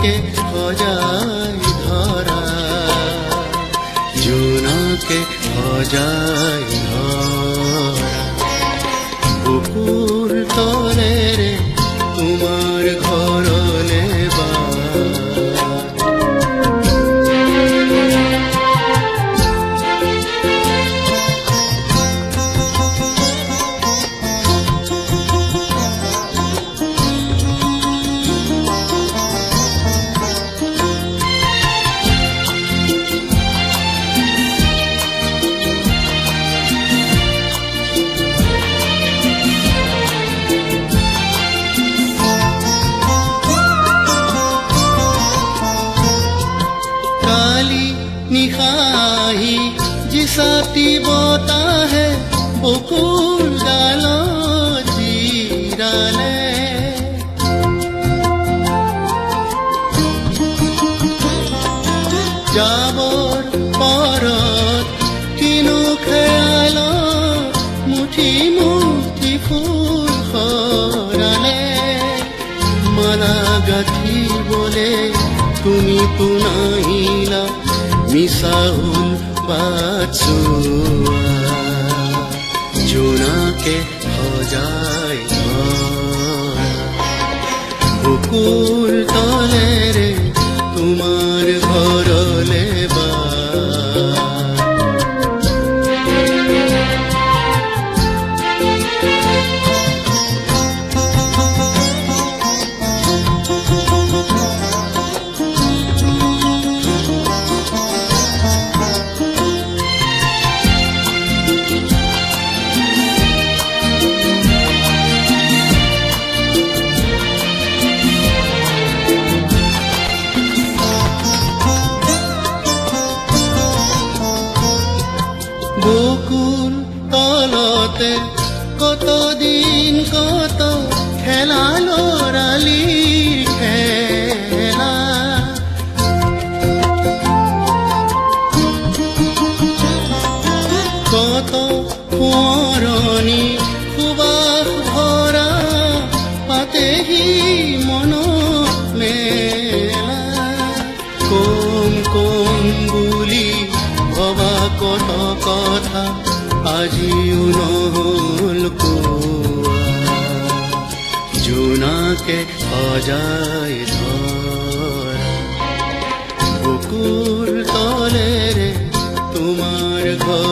জোনাকে সজাই ধৰা, জোনাকে সজাই ধৰা, বুকুৰ তলেৰে তোমাৰ ঘৰলে বা निखाही जिसाती बोता है बुकुर डालो जीराले, जाबर परत किनु खेयालो मुठी मुठी फूल खराले, माला गाठी बोले तुमी तो नाहिला मिसाहुल बाचुआ, জোনাকে সজাই ধৰা, বুকুৰ তলেৰে তোমাৰ ঘৰলে বা বুকুৰ তলতে কতদিন কত খেলা লৰালিৰ খেলা, কত সোঁৱৰণি সুবাস ভৰা পাতেহি মনত মেলা, কম কম বুলি ভবা কত কথা আজিও নহল কোৱা, জোনাকে সজাই ধৰা, বুকুৰ তলেৰে তোমাৰ ঘৰ